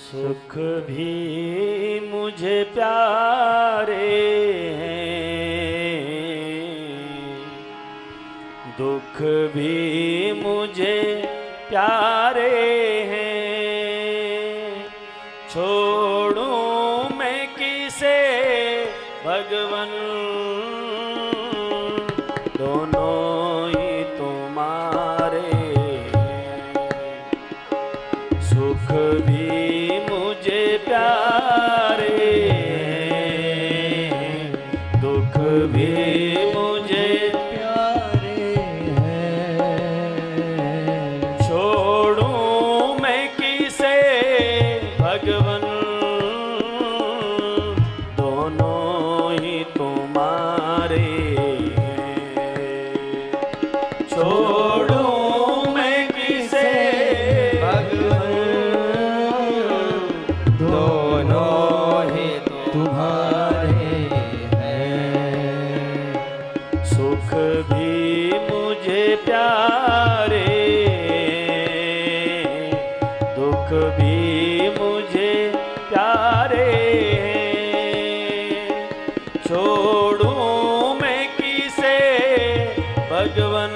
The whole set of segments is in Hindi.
सुख भी मुझे प्यारे हैं, दुख भी मुझे प्यारे हैं। छोड़ूं मैं किसे भगवन, दोनों ही तुम्हारे हैं। सुख भी मुझे प्यारे हैं, दुख भी मुझे प्यारे हैं। छोड़ूं मैं किसे भगवन, दोनों ही तुम्हारे हैं। छोड़ूं मैं किसे सुख भी मुझे प्यारे, दुख भी मुझे प्यारे हैं। छोड़ूं मैं किसे भगवन,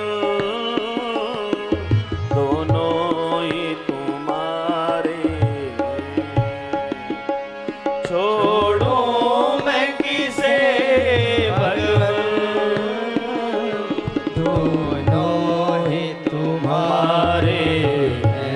दोनों ही तुम्हारे हैं। छोड़ूं मैं किसे भगवन, दोनों ही तुम्हारे हैं।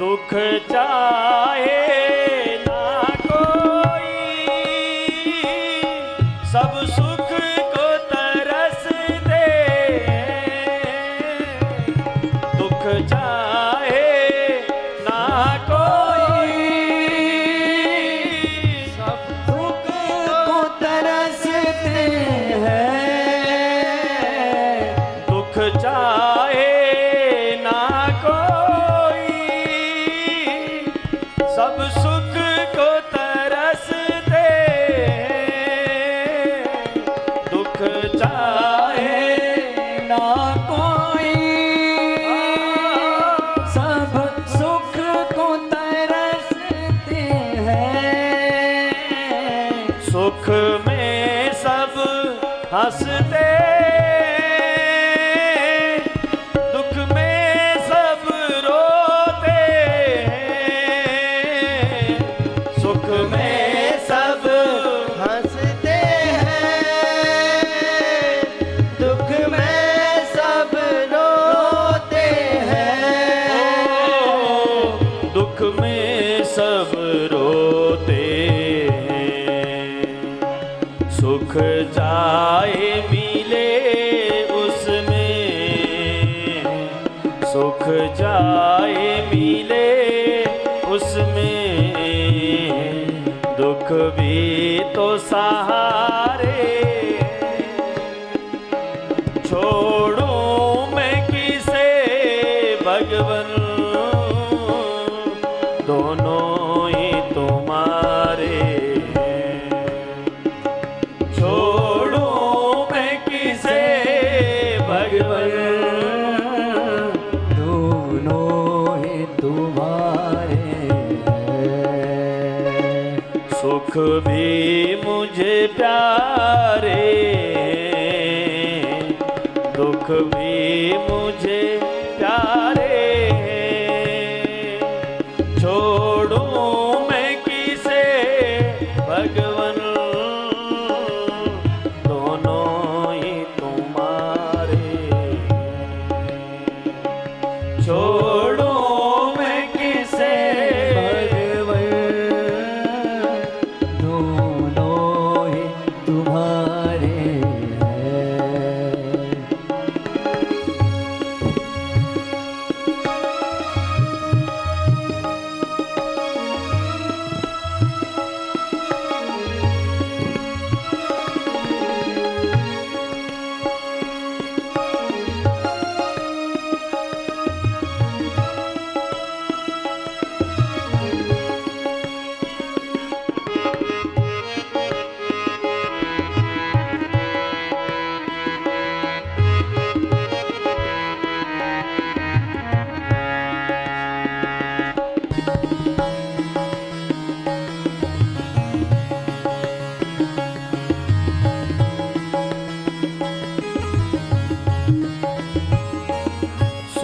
दुख चाहे ना कोई, सब सुख को तरस दे। दुख चाहे ना कोई, सब सुख को तरसते हैं। दुख चाहे ना कोई, सब सुख को तरसते हैं। दुख चाहे ना कोई, सब सुख को तरसते हैं। सुख में सब हंसते, दुख में सब रोते हैं। सुख में सब हंसते हैं, दुख में सब रोते हैं। दुख में सब रोते हैं। सुख चाहे मिले उसमें, सुख चाहे मिले उसमें, दुख भी तो सहारे। छोड़ूं मैं किसे भगवन, दोनों ही तुम्हारे हैं। छोड़ूं मैं किसे भगवन, दोनों ही तुम्हारे हैं। सुख भी मुझे प्यारे हैं, दुख भी मुझे प्यारे हैं। छोड़ूं मैं किसे भगवन, दोनों ही तुम्हारे हैं।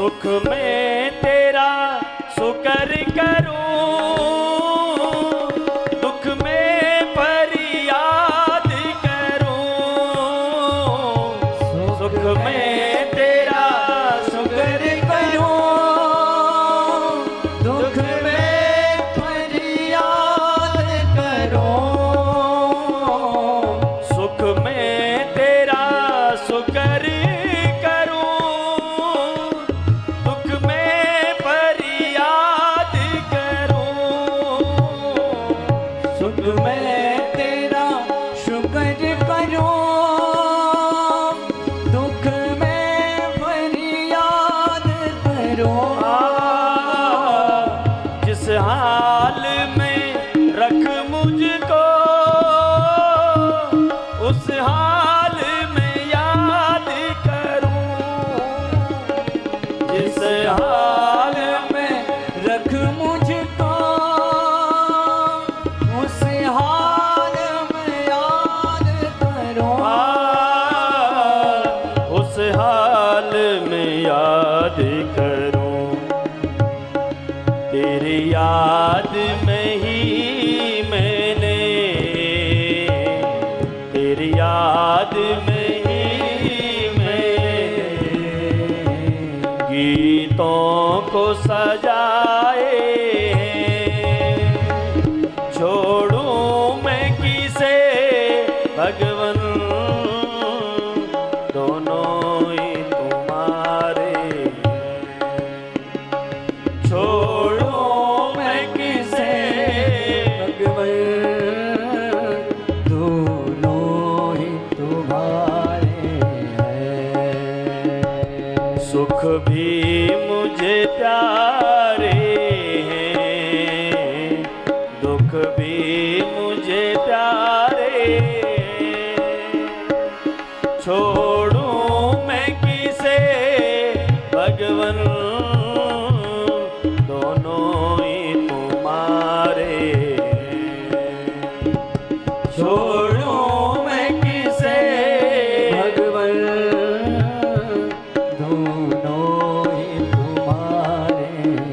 सुख में तेरा शुक्र करूं, दुख में फरियाद करूं। सुख में तेरा शुक्र करूं, दुख में फरियाद करूं। सुख में तेरा शुक्र करूं, दुख में फरियाद करूं। सुख में तेरा शुक्र करूं, दुख में फरियाद करूं। जिस हाल में रख मुझको, उस हाल में याद करूं। जिस हाल में रख मुझको, उस हाल में याद करूं। उस हाल में याद करूं। तेरी याद में ही मैंने, तेरी याद में ही मैंने गीतों को सजाए हैं। छोड़ूं मैं किसे भगवन, दोनों ही तुम्हारे। छोड़ूं मैं किसे भगवन, दोनों ही तुम्हारे हैं। सुख भी मुझे प्यारे हैं, दुख भी मुझे प्यारे हैं। छोड़ूं मैं किसे भगवन, दोनों ही तुम्हारे हैं। छोड़ूं मैं किसे भगवन, दोनों ही तुम्हारे हैं।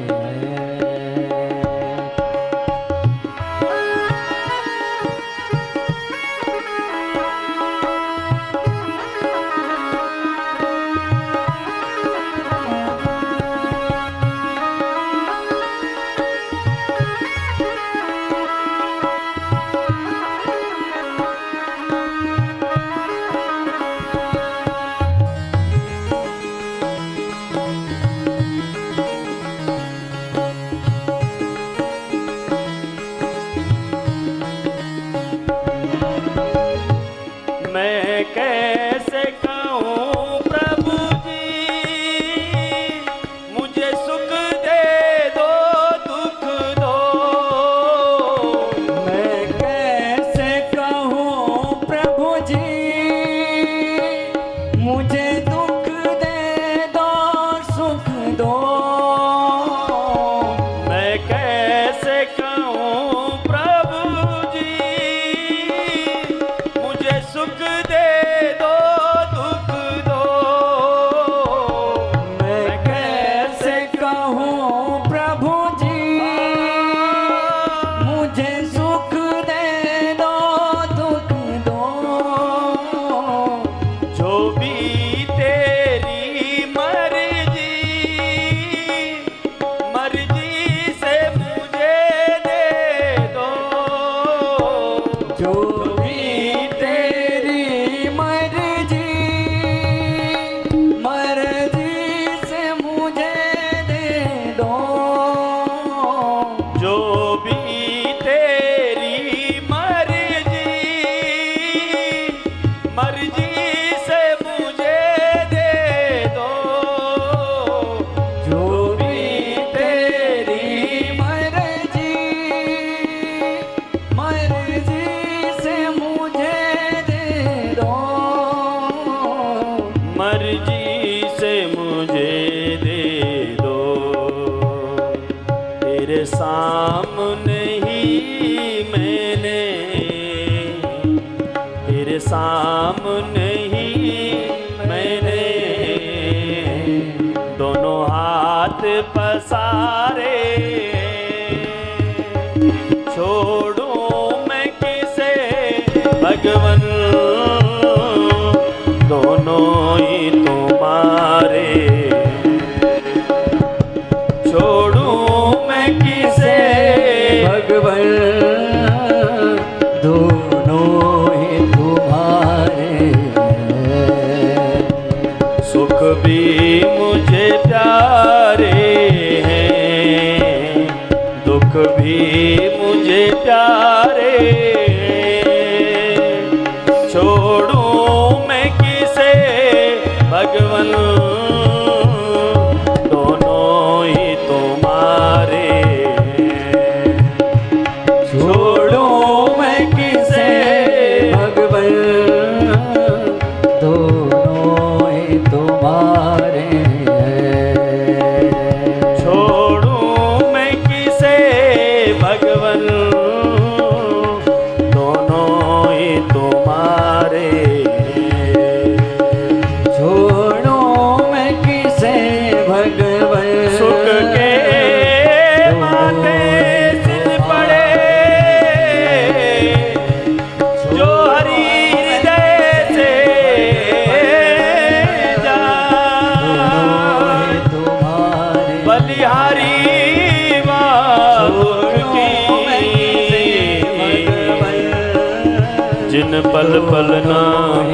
मैं कैसे कहूँ प्रभु जी, मुझे सुख दे दो दुख दो। मैं कैसे कहूँ प्रभु जी, मुझे दुख दे दो सुख दो। मैं कैसे कहूँ प्रभु जी, मुझे सुख दे दो दुख दो। मैं कैसे कहूँ प्रभु जी, मुझे सुख दे दो दुख दो। जो भी तेरी मर्जी, मर्जी से मुझे दे दो। जो भी तेरी मर्जी, मर्जी से मुझे दे दो। जो भी तेरी मर्जी, मर्जी से मुझे दे दो। जो भी तेरी मर्जी, मर्जी से मुझे दे दो। मर्जी से मुझे दे दो। तेरे सामने ही मैंने, तेरे सामने ही मैंने दोनों हाथ पसारे, छोड़ूं मैं किसे भगवन, दोनों ही तुम्हारे। छोड़ूं मैं किसे भगवन, दोनों ही तुम्हारे। सुख भी मुझे प्यारे हैं, दुख भी मुझे प्यारे। छोड़ूं मैं किसे भगवन, दोनों ही तुम्हारे। छोड़ूं मैं किसे भगवन, दोनों ही तुम्हारे। छोड़ूं मैं किसे भगवन, दोनों ही तुम्हारे। छोड़ूं मैं किसे भगवन, सुख के माथे सिर पड़े, जो हरि हृदय से जाए। तुम्हारे बलिहारी बाबुल की, जिन पल पल नाम